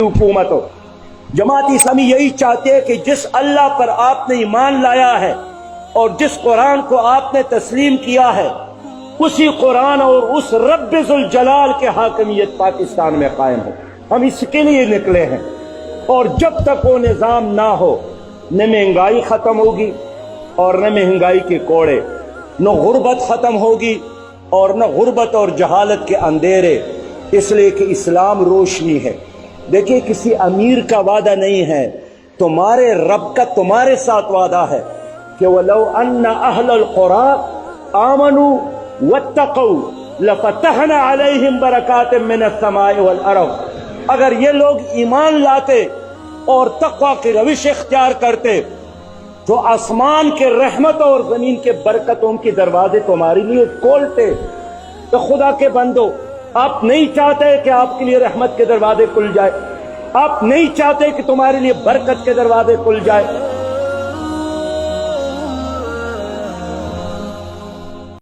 حکومت ہو۔ جماعت اسلامی یہی چاہتے ہیں کہ جس اللہ پر آپ نے ایمان لایا ہے اور جس قرآن کو آپ نے تسلیم کیا ہے، اسی قرآن اور اس رب ذوالجلال کے حاکمیت پاکستان میں قائم ہو۔ ہم اس کے لیے نکلے ہیں، اور جب تک وہ نظام نہ ہو، نہ مہنگائی ختم ہوگی اور نہ مہنگائی کے کوڑے، نہ غربت ختم ہوگی اور نہ غربت اور جہالت کے اندھیرے، اس لیے کہ اسلام روشنی ہے۔ دیکھیے، کسی امیر کا وعدہ نہیں ہے، تمہارے رب کا تمہارے ساتھ وعدہ ہے کہ وَلَوْ أَنَّ أَهْلَ الْقُرَىٰ آمَنُوا وَاتَّقَوْا لَفَتَحْنَا عَلَيْهِمْ بَرَكَاتٍ مِّنَ السَّمَاءِ وَالْأَرْضِ۔ اگر یہ لوگ ایمان لاتے اور تقوی کی روش اختیار کرتے تو آسمان کے رحمت اور زمین کے برکتوں کے دروازے تمہارے لیے کھولتے۔ تو خدا کے بندو، آپ نہیں چاہتے کہ آپ کے لیے رحمت کے دروازے کھل جائے، آپ نہیں چاہتے کہ تمہارے لیے برکت کے دروازے کھل جائے،